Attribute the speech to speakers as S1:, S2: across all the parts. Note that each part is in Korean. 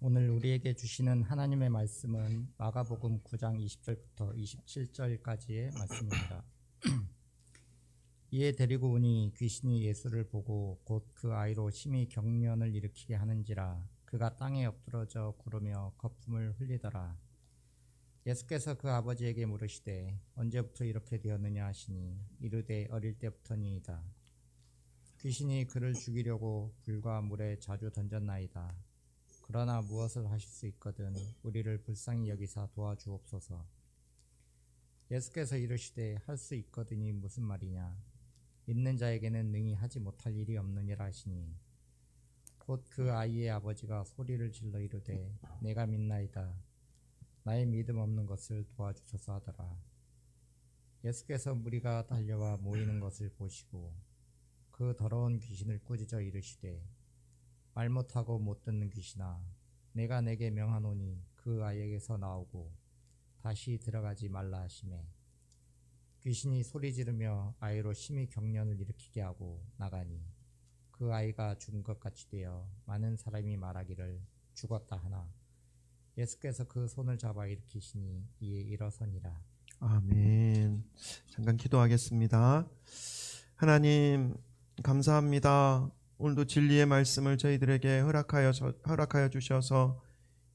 S1: 오늘 우리에게 주시는 하나님의 말씀은 마가복음 9장 20절부터 27절까지의 말씀입니다. 이에 데리고 오니 귀신이 예수를 보고 곧 그 아이로 심히 경련을 일으키게 하는지라 그가 땅에 엎드러져 구르며 거품을 흘리더라. 예수께서 그 아버지에게 물으시되 언제부터 이렇게 되었느냐 하시니 이르되 어릴 때부터니이다. 귀신이 그를 죽이려고 불과 물에 자주 던졌나이다. 그러나 무엇을 하실 수 있거든 우리를 불쌍히 여기사 도와주옵소서. 예수께서 이르시되 할 수 있거든이 무슨 말이냐. 있는 자에게는 능히 하지 못할 일이 없느니라 하시니 곧 그 아이의 아버지가 소리를 질러 이르되 내가 믿나이다. 나의 믿음 없는 것을 도와주소서 하더라. 예수께서 무리가 달려와 모이는 것을 보시고 그 더러운 귀신을 꾸짖어 이르시되 말 못하고 못 듣는 귀신아, 내가 내게 명하노니 그 아이에게서 나오고 다시 들어가지 말라 하시매 귀신이 소리 지르며 아이로 심히 경련을 일으키게 하고 나가니 그 아이가 죽은 것 같이 되어 많은 사람이 말하기를 죽었다 하나 예수께서 그 손을 잡아 일으키시니 이에 일어서니라.
S2: 아멘. 잠깐 기도하겠습니다. 하나님 감사합니다. 오늘도 진리의 말씀을 저희들에게 허락하여 주셔서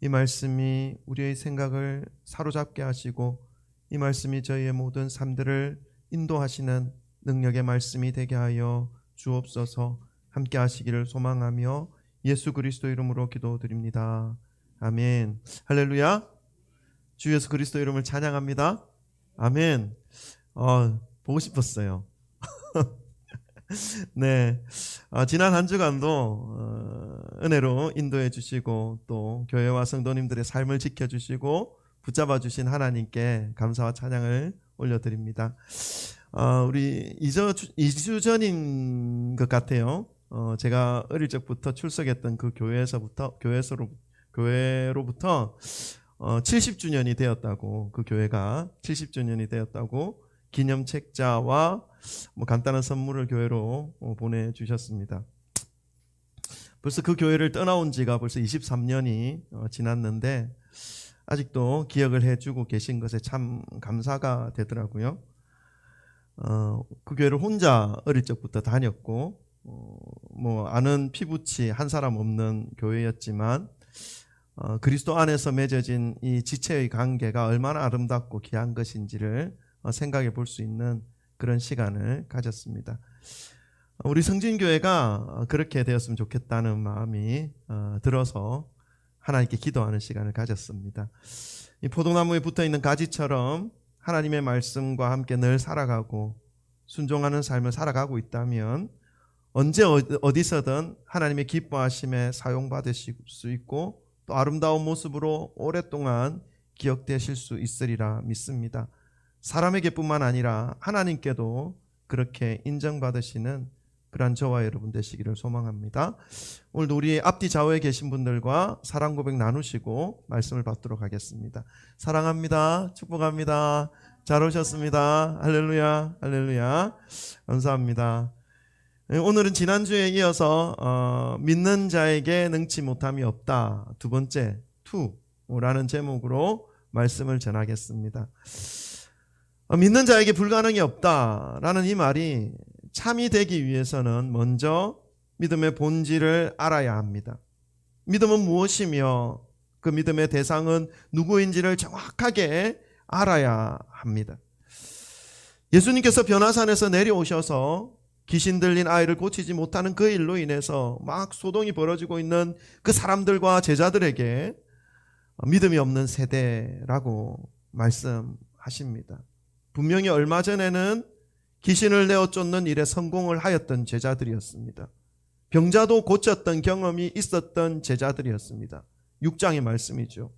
S2: 이 말씀이 우리의 생각을 사로잡게 하시고 이 말씀이 저희의 모든 삶들을 인도하시는 능력의 말씀이 되게 하여 주옵소서. 함께 하시기를 소망하며 예수 그리스도 이름으로 기도드립니다. 아멘. 할렐루야. 주 예수 그리스도 이름을 찬양합니다. 아멘. 보고 싶었어요. 네, 지난 한 주간도 은혜로 인도해 주시고 또 교회와 성도님들의 삶을 지켜주시고 붙잡아 주신 하나님께 감사와 찬양을 올려드립니다. 우리 2주 전인 것 같아요. 제가 어릴 적부터 출석했던 그 교회로부터 70주년이 되었다고, 그 교회가 70주년이 되었다고 기념책자와 간단한 선물을 교회로 보내주셨습니다. 벌써 그 교회를 떠나온 지가 벌써 23년이 지났는데 아직도 기억을 해주고 계신 것에 참 감사가 되더라고요. 그 교회를 혼자 어릴 적부터 다녔고 아는 피부치 한 사람 없는 교회였지만 그리스도 안에서 맺어진 이 지체의 관계가 얼마나 아름답고 귀한 것인지를 생각해 볼 수 있는 그런 시간을 가졌습니다. 우리 성진교회가 그렇게 되었으면 좋겠다는 마음이 들어서 하나님께 기도하는 시간을 가졌습니다. 이 포도나무에 붙어있는 가지처럼 하나님의 말씀과 함께 늘 살아가고 순종하는 삶을 살아가고 있다면 언제 어디서든 하나님의 기뻐하심에 사용받으실 수 있고 또 아름다운 모습으로 오랫동안 기억되실 수 있으리라 믿습니다. 사람에게뿐만 아니라 하나님께도 그렇게 인정받으시는 그러한 저와 여러분 되시기를 소망합니다. 오늘도 우리 앞뒤 좌우에 계신 분들과 사랑 고백 나누시고 말씀을 받도록 하겠습니다. 사랑합니다. 축복합니다. 잘 오셨습니다. 할렐루야, 할렐루야. 감사합니다. 오늘은 지난주에 이어서 믿는 자에게 능치 못함이 없다, 두 번째 투라는 제목으로 말씀을 전하겠습니다. 믿는 자에게 불가능이 없다라는 이 말이 참이 되기 위해서는 먼저 믿음의 본질을 알아야 합니다. 믿음은 무엇이며 그 믿음의 대상은 누구인지를 정확하게 알아야 합니다. 예수님께서 변화산에서 내려오셔서 귀신 들린 아이를 고치지 못하는 그 일로 인해서 막 소동이 벌어지고 있는 그 사람들과 제자들에게 믿음이 없는 세대라고 말씀하십니다. 분명히 얼마 전에는 귀신을 내어 쫓는 일에 성공을 하였던 제자들이었습니다. 병자도 고쳤던 경험이 있었던 제자들이었습니다. 6장의 말씀이죠.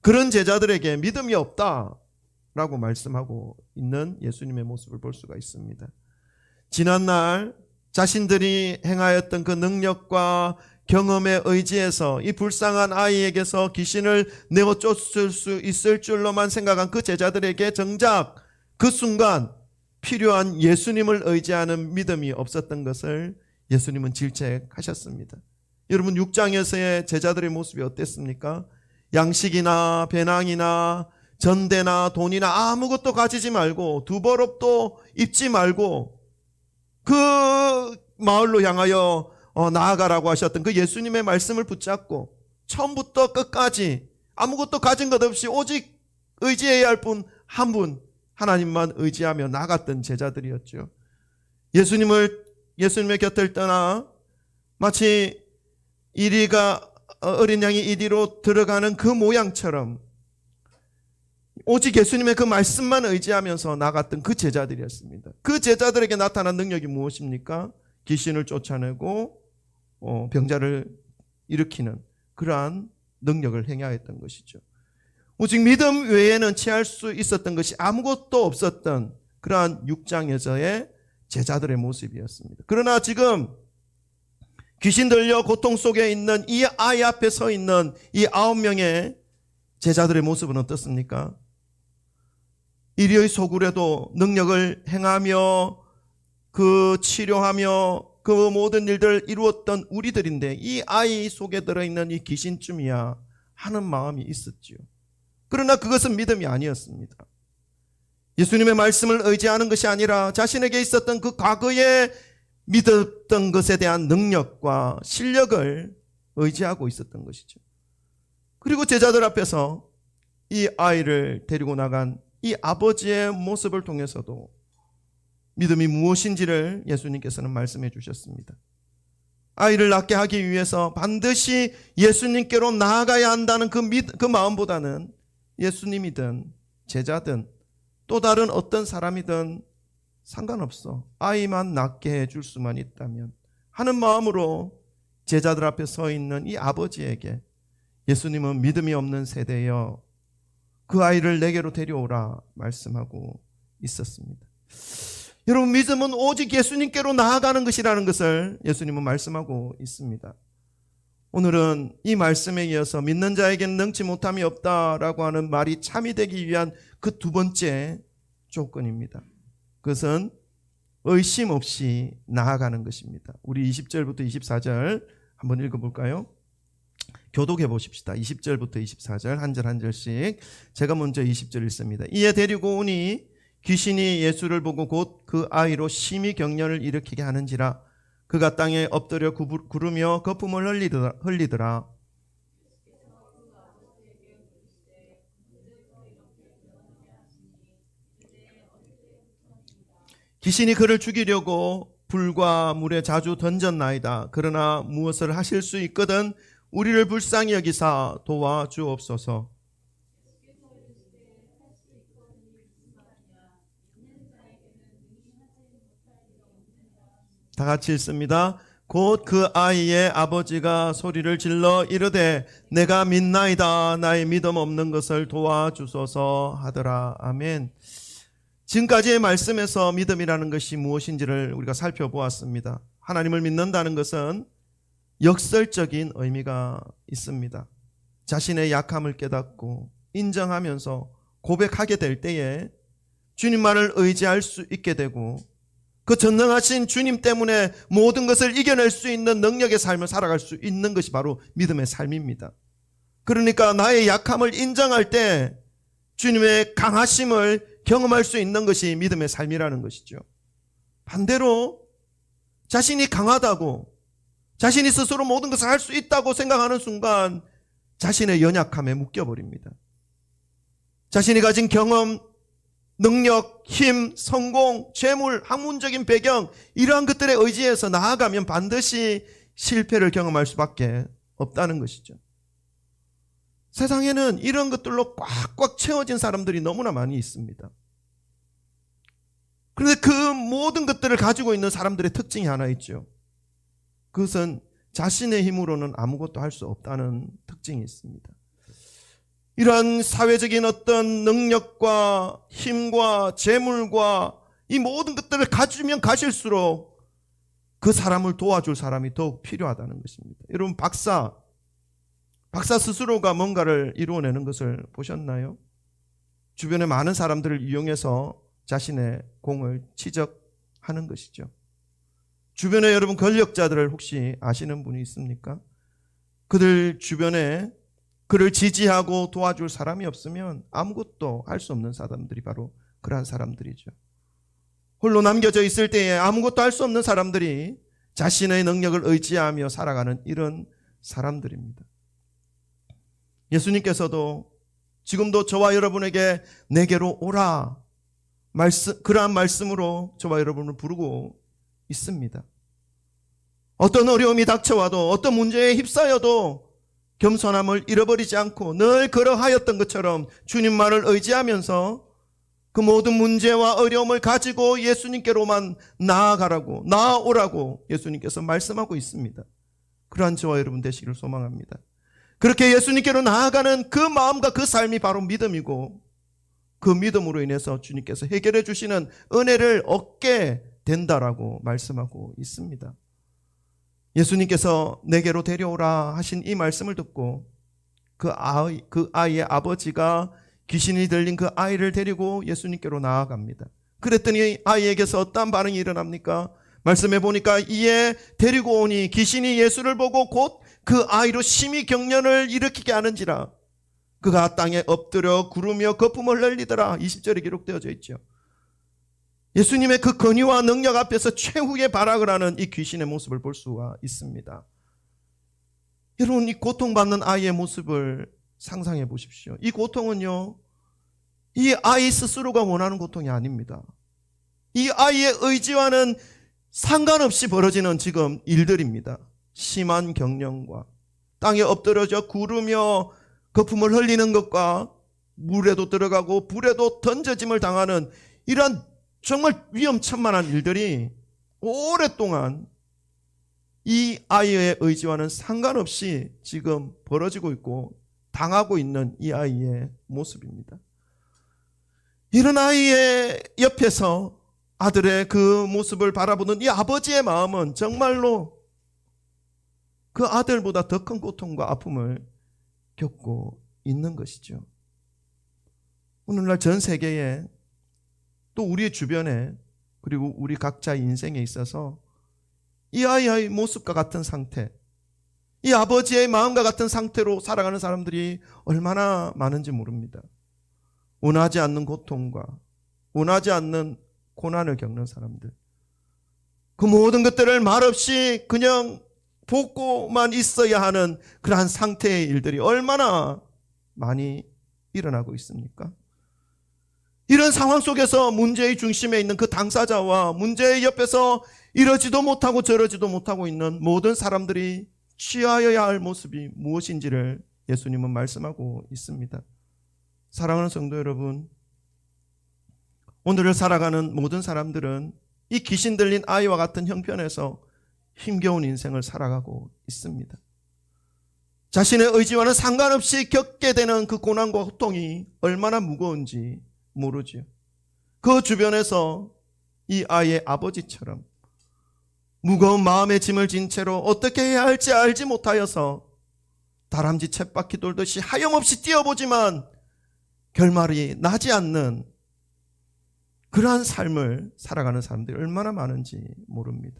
S2: 그런 제자들에게 믿음이 없다라고 말씀하고 있는 예수님의 모습을 볼 수가 있습니다. 지난날 자신들이 행하였던 그 능력과 경험에 의지해서 이 불쌍한 아이에게서 귀신을 내어 쫓을 수 있을 줄로만 생각한 그 제자들에게 정작 그 순간 필요한 예수님을 의지하는 믿음이 없었던 것을 예수님은 질책하셨습니다. 여러분 6장에서의 제자들의 모습이 어땠습니까? 양식이나 배낭이나 전대나 돈이나 아무것도 가지지 말고 두벌업도 입지 말고 그 마을로 향하여 나아가라고 하셨던 그 예수님의 말씀을 붙잡고 처음부터 끝까지 아무것도 가진 것 없이 오직 의지해야 할 분 한 분 하나님만 의지하며 나갔던 제자들이었죠. 예수님의 곁을 떠나 마치 어린 양이 이리로 들어가는 그 모양처럼 오직 예수님의 그 말씀만 의지하면서 나갔던 그 제자들이었습니다. 그 제자들에게 나타난 능력이 무엇입니까? 귀신을 쫓아내고 병자를 일으키는 그러한 능력을 행하였던 것이죠. 오직 믿음 외에는 취할 수 있었던 것이 아무것도 없었던 그러한 6장에서의 제자들의 모습이었습니다. 그러나 지금 귀신 들려 고통 속에 있는 이 아이 앞에 서 있는 이 9명의 제자들의 모습은 어떻습니까? 이리의 소굴에도 능력을 행하며 그 치료하며 그 모든 일들을 이루었던 우리들인데 이 아이 속에 들어있는 이 귀신쯤이야 하는 마음이 있었지요. 그러나 그것은 믿음이 아니었습니다. 예수님의 말씀을 의지하는 것이 아니라 자신에게 있었던 그 과거에 믿었던 것에 대한 능력과 실력을 의지하고 있었던 것이죠. 그리고 제자들 앞에서 이 아이를 데리고 나간 이 아버지의 모습을 통해서도 믿음이 무엇인지를 예수님께서는 말씀해 주셨습니다. 아이를 낳게 하기 위해서 반드시 예수님께로 나아가야 한다는 그 마음보다는 예수님이든 제자든 또 다른 어떤 사람이든 상관없어. 아이만 낳게 해줄 수만 있다면 하는 마음으로 제자들 앞에 서 있는 이 아버지에게 예수님은 믿음이 없는 세대여 그 아이를 내게로 데려오라 말씀하고 있었습니다. 여러분 믿음은 오직 예수님께로 나아가는 것이라는 것을 예수님은 말씀하고 있습니다. 오늘은 이 말씀에 이어서 믿는 자에게는 능치 못함이 없다라고 하는 말이 참이 되기 위한 그 두 번째 조건입니다. 그것은 의심 없이 나아가는 것입니다. 우리 20절부터 24절 한번 읽어볼까요? 교독해 보십시다. 20절부터 24절 한 절 한 절씩. 제가 먼저 20절 읽습니다. 이에 데리고 오니 귀신이 예수를 보고 곧 그 아이로 심히 경련을 일으키게 하는지라 그가 땅에 엎드려 구르며 거품을 흘리더라. 귀신이 그를 죽이려고 불과 물에 자주 던졌나이다. 그러나 무엇을 하실 수 있거든 우리를 불쌍히 여기사 도와주옵소서. 다 같이 읽습니다. 곧 그 아이의 아버지가 소리를 질러 이르되 내가 믿나이다. 나의 믿음 없는 것을 도와주소서 하더라. 아멘. 지금까지의 말씀에서 믿음이라는 것이 무엇인지를 우리가 살펴보았습니다. 하나님을 믿는다는 것은 역설적인 의미가 있습니다. 자신의 약함을 깨닫고 인정하면서 고백하게 될 때에 주님만을 의지할 수 있게 되고 그 전능하신 주님 때문에 모든 것을 이겨낼 수 있는 능력의 삶을 살아갈 수 있는 것이 바로 믿음의 삶입니다. 그러니까 나의 약함을 인정할 때 주님의 강하심을 경험할 수 있는 것이 믿음의 삶이라는 것이죠. 반대로 자신이 강하다고 자신이 스스로 모든 것을 할 수 있다고 생각하는 순간 자신의 연약함에 묶여버립니다. 자신이 가진 경험, 능력, 힘, 성공, 재물, 학문적인 배경 이러한 것들에 의지해서 나아가면 반드시 실패를 경험할 수밖에 없다는 것이죠. 세상에는 이런 것들로 꽉꽉 채워진 사람들이 너무나 많이 있습니다. 그런데 그 모든 것들을 가지고 있는 사람들의 특징이 하나 있죠. 그것은 자신의 힘으로는 아무것도 할 수 없다는 특징이 있습니다. 이러한 사회적인 어떤 능력과 힘과 재물과 이 모든 것들을 가지면 가질수록 그 사람을 도와줄 사람이 더욱 필요하다는 것입니다. 여러분 박사 스스로가 뭔가를 이루어내는 것을 보셨나요? 주변에 많은 사람들을 이용해서 자신의 공을 치적하는 것이죠. 주변에 여러분 권력자들을 혹시 아시는 분이 있습니까? 그들 주변에 그를 지지하고 도와줄 사람이 없으면 아무것도 할 수 없는 사람들이 바로 그러한 사람들이죠. 홀로 남겨져 있을 때에 아무것도 할 수 없는 사람들이 자신의 능력을 의지하며 살아가는 이런 사람들입니다. 예수님께서도 지금도 저와 여러분에게 내게로 오라, 그러한 말씀으로 저와 여러분을 부르고 있습니다. 어떤 어려움이 닥쳐와도 어떤 문제에 휩싸여도 겸손함을 잃어버리지 않고 늘 그러하였던 것처럼 주님만을 의지하면서 그 모든 문제와 어려움을 가지고 예수님께로만 나아오라고 예수님께서 말씀하고 있습니다. 그러한 저와 여러분 되시기를 소망합니다. 그렇게 예수님께로 나아가는 그 마음과 그 삶이 바로 믿음이고, 그 믿음으로 인해서 주님께서 해결해 주시는 은혜를 얻게 된다라고 말씀하고 있습니다. 예수님께서 내게로 데려오라 하신 이 말씀을 듣고 그 아이의 아버지가 귀신이 들린 그 아이를 데리고 예수님께로 나아갑니다. 그랬더니 아이에게서 어떤 반응이 일어납니까? 말씀해 보니까 이에 데리고 오니 귀신이 예수를 보고 곧 그 아이로 심히 경련을 일으키게 하는지라 그가 땅에 엎드려 구르며 거품을 흘리더라. 20절에 기록되어져 있죠. 예수님의 그 권위와 능력 앞에서 최후의 발악을 하는 이 귀신의 모습을 볼 수가 있습니다. 여러분, 이 고통받는 아이의 모습을 상상해 보십시오. 이 고통은요, 이 아이 스스로가 원하는 고통이 아닙니다. 이 아이의 의지와는 상관없이 벌어지는 지금 일들입니다. 심한 경련과 땅에 엎드려져 구르며 거품을 흘리는 것과 물에도 들어가고 불에도 던져짐을 당하는 이러한 정말 위험천만한 일들이 오랫동안 이 아이의 의지와는 상관없이 지금 벌어지고 있고 당하고 있는 이 아이의 모습입니다. 이런 아이의 옆에서 아들의 그 모습을 바라보는 이 아버지의 마음은 정말로 그 아들보다 더 큰 고통과 아픔을 겪고 있는 것이죠. 오늘날 전 세계에 또 우리의 주변에 그리고 우리 각자의 인생에 있어서 이 아이의 모습과 같은 상태, 이 아버지의 마음과 같은 상태로 살아가는 사람들이 얼마나 많은지 모릅니다. 원하지 않는 고통과 원하지 않는 고난을 겪는 사람들, 그 모든 것들을 말없이 그냥 보고만 있어야 하는 그러한 상태의 일들이 얼마나 많이 일어나고 있습니까? 이런 상황 속에서 문제의 중심에 있는 그 당사자와 문제의 옆에서 이러지도 못하고 저러지도 못하고 있는 모든 사람들이 취하여야 할 모습이 무엇인지를 예수님은 말씀하고 있습니다. 사랑하는 성도 여러분, 오늘을 살아가는 모든 사람들은 이 귀신 들린 아이와 같은 형편에서 힘겨운 인생을 살아가고 있습니다. 자신의 의지와는 상관없이 겪게 되는 그 고난과 고통이 얼마나 무거운지 모르죠. 그 주변에서 이 아이의 아버지처럼 무거운 마음의 짐을 진 채로 어떻게 해야 할지 알지 못하여서 다람쥐 쳇바퀴 돌듯이 하염없이 뛰어보지만 결말이 나지 않는 그러한 삶을 살아가는 사람들이 얼마나 많은지 모릅니다.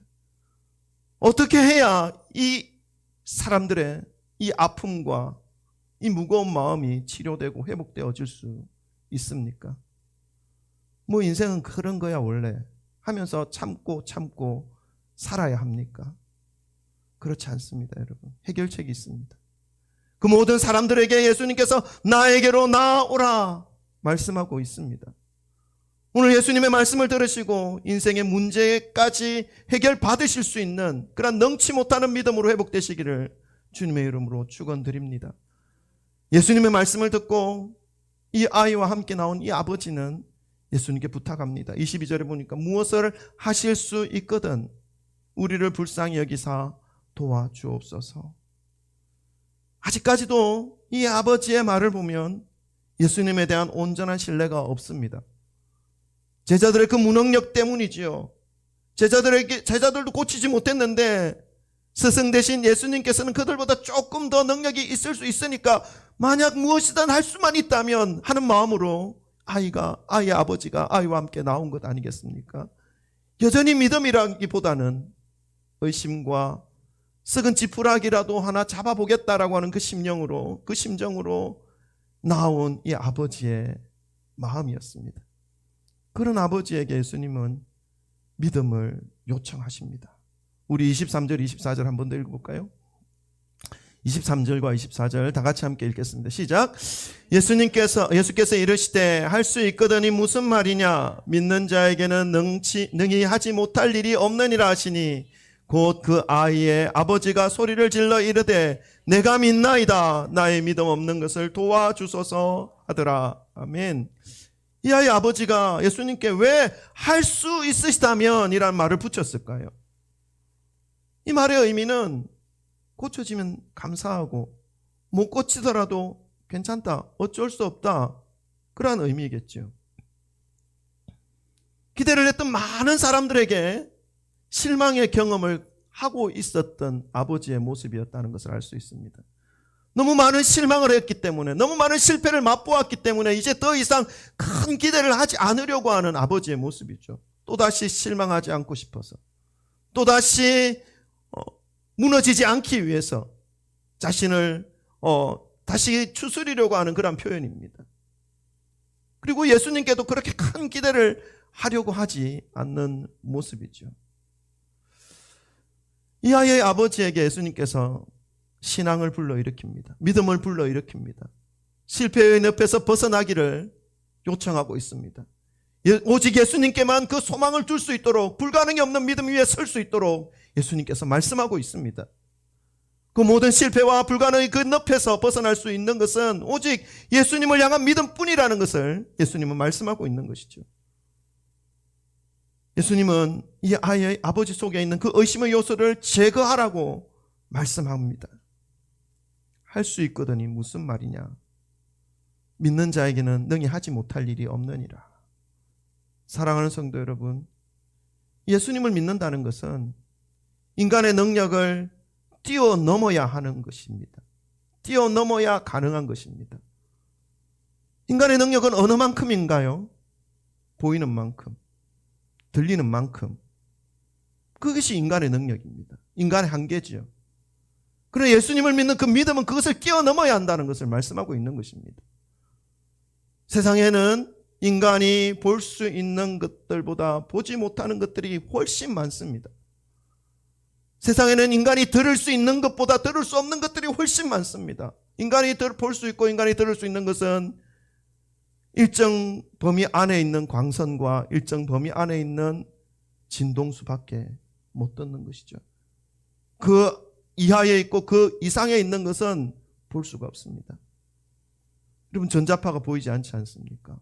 S2: 어떻게 해야 이 사람들의 이 아픔과 이 무거운 마음이 치료되고 회복되어질 수 있습니까? 뭐 인생은 그런 거야 원래 하면서 참고 살아야 합니까? 그렇지 않습니다, 여러분. 해결책이 있습니다. 그 모든 사람들에게 예수님께서 나에게로 나아오라 말씀하고 있습니다. 오늘 예수님의 말씀을 들으시고 인생의 문제까지 해결받으실 수 있는 그런 능치 못하는 믿음으로 회복되시기를 주님의 이름으로 축원드립니다. 예수님의 말씀을 듣고 이 아이와 함께 나온 이 아버지는 예수님께 부탁합니다. 22절에 보니까 무엇을 하실 수 있거든 우리를 불쌍히 여기사 도와주옵소서. 아직까지도 이 아버지의 말을 보면 예수님에 대한 온전한 신뢰가 없습니다. 제자들의 그 무능력 때문이지요. 제자들도 고치지 못했는데 스승 대신 예수님께서는 그들보다 조금 더 능력이 있을 수 있으니까 만약 무엇이든 할 수만 있다면 하는 마음으로 아이의 아버지가 아이와 함께 나온 것 아니겠습니까? 여전히 믿음이라기보다는 의심과 썩은 지푸라기라도 하나 잡아보겠다라고 하는 그 심정으로 나온 이 아버지의 마음이었습니다. 그런 아버지에게 예수님은 믿음을 요청하십니다. 우리 23절, 24절 한 번 더 읽어볼까요? 23절과 24절 다 같이 함께 읽겠습니다. 시작. 예수께서 이르시되 할 수 있거든이 무슨 말이냐? 믿는 자에게는 능히 하지 못할 일이 없느니라 하시니 곧 그 아이의 아버지가 소리를 질러 이르되 내가 믿나이다. 나의 믿음 없는 것을 도와주소서 하더라. 아멘. 이 아이 아버지가 예수님께 왜 할 수 있으시다면 이란 말을 붙였을까요? 이 말의 의미는 고쳐지면 감사하고 못 고치더라도 괜찮다, 어쩔 수 없다, 그런 의미겠죠. 기대를 했던 많은 사람들에게 실망의 경험을 하고 있었던 아버지의 모습이었다는 것을 알 수 있습니다. 너무 많은 실망을 했기 때문에, 너무 많은 실패를 맛보았기 때문에 이제 더 이상 큰 기대를 하지 않으려고 하는 아버지의 모습이죠. 또다시 실망하지 않고 싶어서, 또다시 무너지지 않기 위해서 자신을 다시 추스리려고 하는 그런 표현입니다. 그리고 예수님께도 그렇게 큰 기대를 하려고 하지 않는 모습이죠. 이 아이의 아버지에게 예수님께서 신앙을 불러일으킵니다. 믿음을 불러일으킵니다. 실패의 늪에서 벗어나기를 요청하고 있습니다. 오직 예수님께만 그 소망을 둘 수 있도록, 불가능이 없는 믿음 위에 설 수 있도록 예수님께서 말씀하고 있습니다. 그 모든 실패와 불가능의 그 늪에서 벗어날 수 있는 것은 오직 예수님을 향한 믿음뿐이라는 것을 예수님은 말씀하고 있는 것이죠. 예수님은 이 아이의 아버지 속에 있는 그 의심의 요소를 제거하라고 말씀합니다. 할 수 있거든이 무슨 말이냐? 믿는 자에게는 능히 하지 못할 일이 없느니라. 사랑하는 성도 여러분, 예수님을 믿는다는 것은 인간의 능력을 뛰어넘어야 하는 것입니다. 뛰어넘어야 가능한 것입니다. 인간의 능력은 어느 만큼인가요? 보이는 만큼, 들리는 만큼. 그것이 인간의 능력입니다. 인간의 한계지요. 그러나 예수님을 믿는 그 믿음은 그것을 뛰어넘어야 한다는 것을 말씀하고 있는 것입니다. 세상에는 인간이 볼 수 있는 것들보다 보지 못하는 것들이 훨씬 많습니다. 세상에는 인간이 들을 수 있는 것보다 들을 수 없는 것들이 훨씬 많습니다. 인간이 볼 수 있고 인간이 들을 수 있는 것은 일정 범위 안에 있는 광선과 일정 범위 안에 있는 진동수밖에 못 듣는 것이죠. 그 이하에 있고 그 이상에 있는 것은 볼 수가 없습니다. 여러분, 전자파가 보이지 않지 않습니까?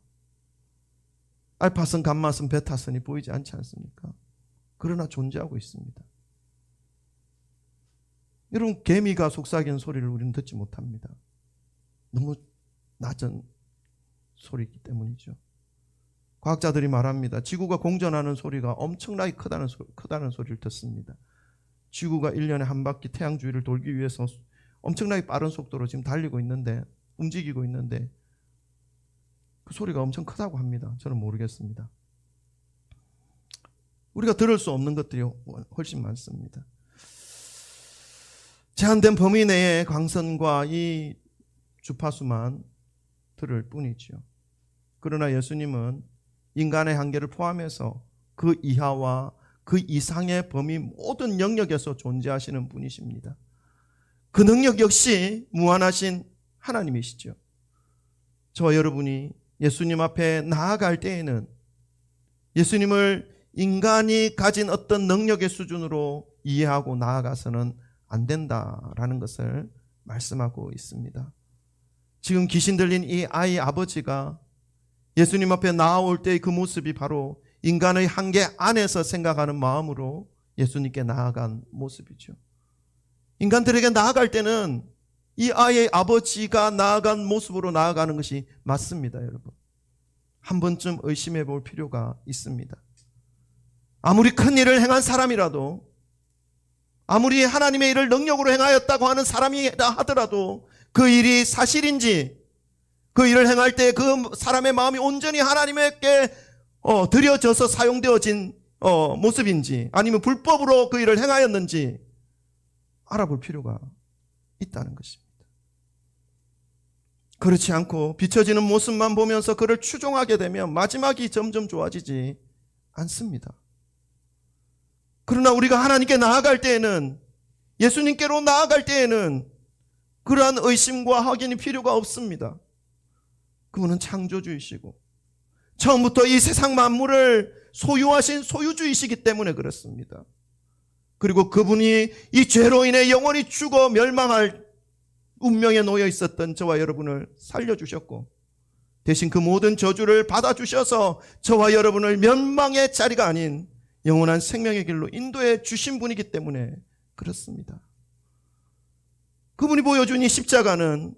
S2: 알파선, 감마선, 베타선이 보이지 않지 않습니까? 그러나 존재하고 있습니다. 여러분, 개미가 속삭이는 소리를 우리는 듣지 못합니다. 너무 낮은 소리이기 때문이죠. 과학자들이 말합니다. 지구가 공전하는 소리가 엄청나게 크다는 소리를 듣습니다. 지구가 1년에 한 바퀴 태양 주위를 돌기 위해서 엄청나게 빠른 속도로 지금 달리고 있는데, 움직이고 있는데 그 소리가 엄청 크다고 합니다. 저는 모르겠습니다. 우리가 들을 수 없는 것들이 훨씬 많습니다. 제한된 범위 내의 광선과 이 주파수만 들을 뿐이죠. 그러나 예수님은 인간의 한계를 포함해서 그 이하와 그 이상의 범위 모든 영역에서 존재하시는 분이십니다. 그 능력 역시 무한하신 하나님이시죠. 저와 여러분이 예수님 앞에 나아갈 때에는 예수님을 인간이 가진 어떤 능력의 수준으로 이해하고 나아가서는 안 된다라는 것을 말씀하고 있습니다. 지금 귀신 들린 이 아이 아버지가 예수님 앞에 나아올 때의 그 모습이 바로 인간의 한계 안에서 생각하는 마음으로 예수님께 나아간 모습이죠. 인간들에게 나아갈 때는 이 아이의 아버지가 나아간 모습으로 나아가는 것이 맞습니다, 여러분. 한 번쯤 의심해 볼 필요가 있습니다. 아무리 큰 일을 행한 사람이라도, 아무리 하나님의 일을 능력으로 행하였다고 하는 사람이다 하더라도 그 일이 사실인지, 그 일을 행할 때 그 사람의 마음이 온전히 하나님께 드려져서 사용되어진 모습인지, 아니면 불법으로 그 일을 행하였는지 알아볼 필요가 있다는 것입니다. 그렇지 않고 비춰지는 모습만 보면서 그를 추종하게 되면 마지막이 점점 좋아지지 않습니다. 그러나 우리가 하나님께 나아갈 때에는, 예수님께로 나아갈 때에는 그러한 의심과 확인이 필요가 없습니다. 그분은 창조주이시고 처음부터 이 세상 만물을 소유하신 소유주이시기 때문에 그렇습니다. 그리고 그분이 이 죄로 인해 영원히 죽어 멸망할 운명에 놓여 있었던 저와 여러분을 살려주셨고, 대신 그 모든 저주를 받아주셔서 저와 여러분을 멸망의 자리가 아닌 영원한 생명의 길로 인도해 주신 분이기 때문에 그렇습니다. 그분이 보여준 이 십자가는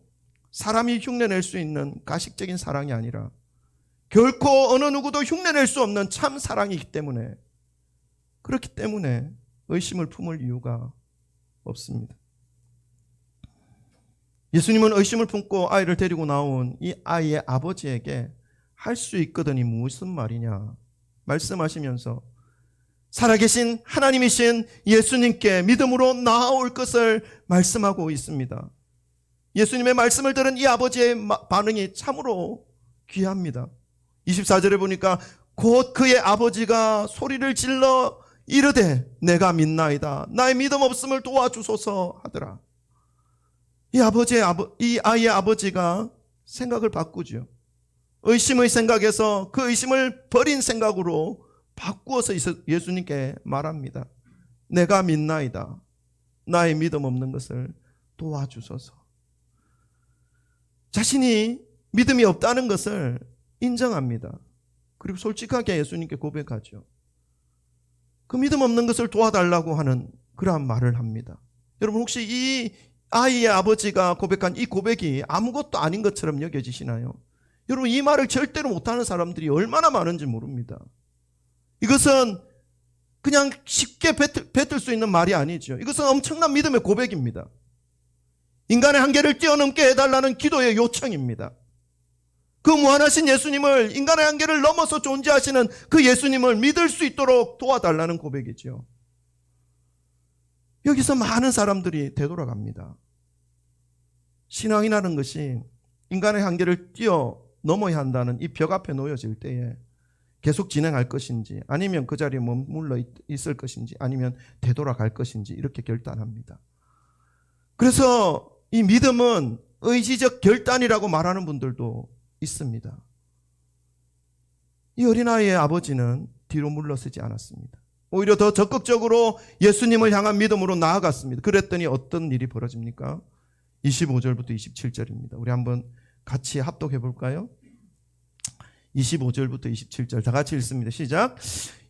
S2: 사람이 흉내낼 수 있는 가식적인 사랑이 아니라 결코 어느 누구도 흉내낼 수 없는 참 사랑이기 때문에, 그렇기 때문에 의심을 품을 이유가 없습니다. 예수님은 의심을 품고 아이를 데리고 나온 이 아이의 아버지에게 할 수 있거든이 무슨 말이냐 말씀하시면서 살아계신 하나님이신 예수님께 믿음으로 나아올 것을 말씀하고 있습니다. 예수님의 말씀을 들은 이 아버지의 반응이 참으로 귀합니다. 24절에 보니까 곧 그의 아버지가 소리를 질러 이르되 내가 믿나이다, 나의 믿음 없음을 도와주소서 하더라. 이 아이의 아버지가 생각을 바꾸죠. 의심의 생각에서 그 의심을 버린 생각으로 바꾸어서 예수님께 말합니다. 내가 믿나이다, 나의 믿음 없는 것을 도와주소서. 자신이 믿음이 없다는 것을 인정합니다. 그리고 솔직하게 예수님께 고백하죠. 그 믿음 없는 것을 도와달라고 하는 그러한 말을 합니다. 여러분, 혹시 이 아이의 아버지가 고백한 이 고백이 아무것도 아닌 것처럼 여겨지시나요? 여러분, 이 말을 절대로 못하는 사람들이 얼마나 많은지 모릅니다. 이것은 그냥 쉽게 뱉을 수 있는 말이 아니죠. 이것은 엄청난 믿음의 고백입니다. 인간의 한계를 뛰어넘게 해달라는 기도의 요청입니다. 그 무한하신 예수님을, 인간의 한계를 넘어서 존재하시는 그 예수님을 믿을 수 있도록 도와달라는 고백이죠. 여기서 많은 사람들이 되돌아갑니다. 신앙이라는 것이 인간의 한계를 뛰어넘어야 한다는 이 벽 앞에 놓여질 때에 계속 진행할 것인지, 아니면 그 자리에 머물러 있을 것인지, 아니면 되돌아갈 것인지 이렇게 결단합니다. 그래서 이 믿음은 의지적 결단이라고 말하는 분들도 있습니다. 이 어린아이의 아버지는 뒤로 물러서지 않았습니다. 오히려 더 적극적으로 예수님을 향한 믿음으로 나아갔습니다. 그랬더니 어떤 일이 벌어집니까? 25절부터 27절입니다. 우리 한번 같이 합독해 볼까요? 25절부터 27절 다 같이 읽습니다. 시작.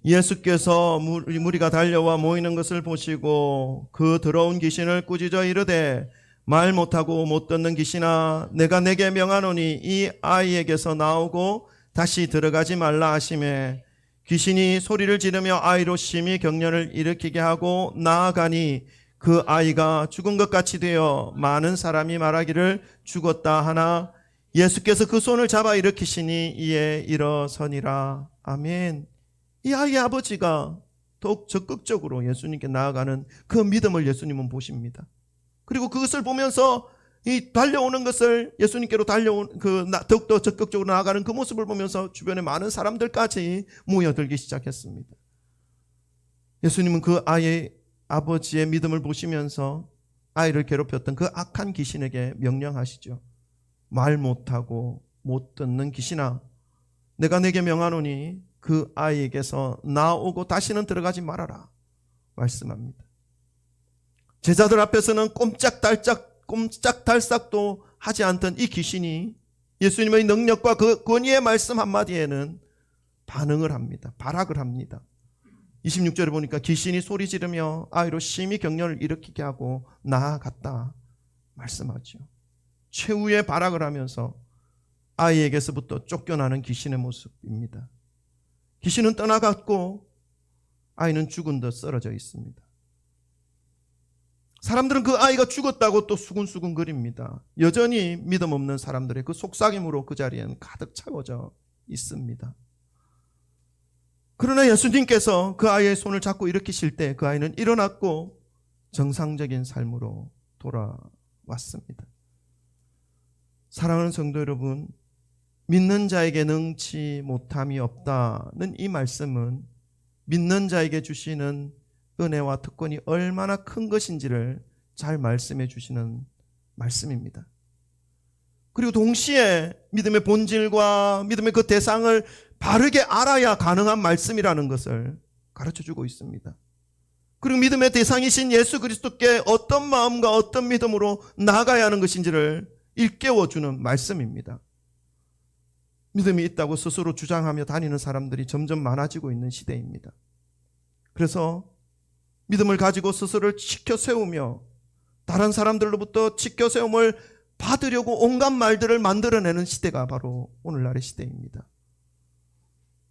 S2: 예수께서 무리가 달려와 모이는 것을 보시고 그 더러운 귀신을 꾸짖어 이르되 말 못하고 못 듣는 귀신아, 내가 내게 명하노니 이 아이에게서 나오고 다시 들어가지 말라 하시매, 귀신이 소리를 지르며 아이로 심히 경련을 일으키게 하고 나아가니 그 아이가 죽은 것 같이 되어 많은 사람이 말하기를 죽었다 하나 예수께서 그 손을 잡아 일으키시니 이에 일어서니라. 아멘. 이 아이의 아버지가 더욱 적극적으로 예수님께 나아가는 그 믿음을 예수님은 보십니다. 그리고 그것을 보면서 이 달려오는 것을, 예수님께로 달려온 더욱더 적극적으로 나아가는 그 모습을 보면서 주변에 많은 사람들까지 모여들기 시작했습니다. 예수님은 그 아이의 아버지의 믿음을 보시면서 아이를 괴롭혔던 그 악한 귀신에게 명령하시죠. 말 못하고 못 듣는 귀신아, 내가 내게 명하노니 그 아이에게서 나오고 다시는 들어가지 말아라 말씀합니다. 제자들 앞에서는 꼼짝달싹도 하지 않던 이 귀신이 예수님의 능력과 그 권위의 말씀 한마디에는 반응을 합니다. 발악을 합니다. 26절에 보니까 귀신이 소리 지르며 아이로 심히 경련을 일으키게 하고 나아갔다 말씀하죠. 최후의 발악을 하면서 아이에게서부터 쫓겨나는 귀신의 모습입니다. 귀신은 떠나갔고 아이는 죽은 듯 쓰러져 있습니다. 사람들은 그 아이가 죽었다고 또 수군수군거립니다. 여전히 믿음 없는 사람들의 그 속삭임으로 그 자리에는 가득 차워져 있습니다. 그러나 예수님께서 그 아이의 손을 잡고 일으키실 때 그 아이는 일어났고 정상적인 삶으로 돌아왔습니다. 사랑하는 성도 여러분, 믿는 자에게 능치 못함이 없다는 이 말씀은 믿는 자에게 주시는 은혜와 특권이 얼마나 큰 것인지를 잘 말씀해 주시는 말씀입니다. 그리고 동시에 믿음의 본질과 믿음의 그 대상을 바르게 알아야 가능한 말씀이라는 것을 가르쳐주고 있습니다. 그리고 믿음의 대상이신 예수 그리스도께 어떤 마음과 어떤 믿음으로 나아가야 하는 것인지를 일깨워주는 말씀입니다. 믿음이 있다고 스스로 주장하며 다니는 사람들이 점점 많아지고 있는 시대입니다. 그래서 믿음을 가지고 스스로를 지켜 세우며 다른 사람들로부터 지켜 세움을 받으려고 온갖 말들을 만들어내는 시대가 바로 오늘날의 시대입니다.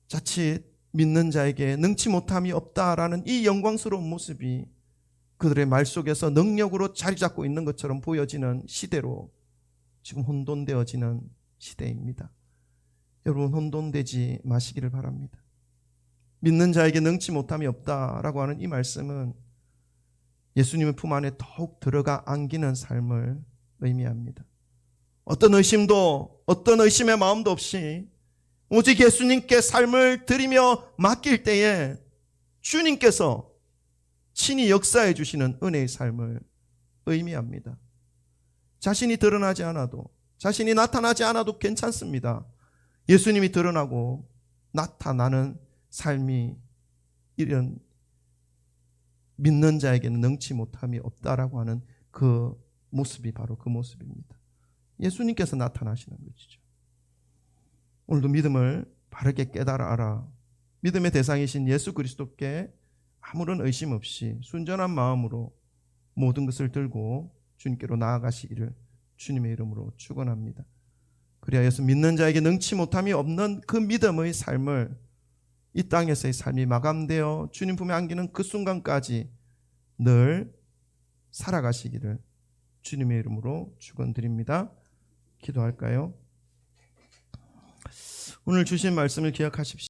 S2: 자칫 믿는 자에게 능치 못함이 없다라는 이 영광스러운 모습이 그들의 말 속에서 능력으로 자리 잡고 있는 것처럼 보여지는 시대로 지금 혼돈되어지는 시대입니다. 여러분, 혼돈되지 마시기를 바랍니다. 믿는 자에게 능치 못함이 없다라고 하는 이 말씀은 예수님의 품 안에 더욱 들어가 안기는 삶을 의미합니다. 어떤 의심도 어떤 의심의 마음도 없이 오직 예수님께 삶을 드리며 맡길 때에 주님께서 친히 역사해 주시는 은혜의 삶을 의미합니다. 자신이 드러나지 않아도, 자신이 나타나지 않아도 괜찮습니다. 예수님이 드러나고 나타나는 삶이 이런 믿는 자에게는 능치 못함이 없다라고 하는 그 모습이 바로 그 모습입니다. 예수님께서 나타나시는 것이죠. 오늘도 믿음을 바르게 깨달아 알아 믿음의 대상이신 예수 그리스도께 아무런 의심 없이 순전한 마음으로 모든 것을 들고 주님께로 나아가시기를 주님의 이름으로 축원합니다. 그리하여서 믿는 자에게 능치 못함이 없는 그 믿음의 삶을 이 땅에서의 삶이 마감되어 주님 품에 안기는 그 순간까지 늘 살아가시기를 주님의 이름으로 축원드립니다. 기도할까요? 오늘 주신 말씀을 기억하십시오.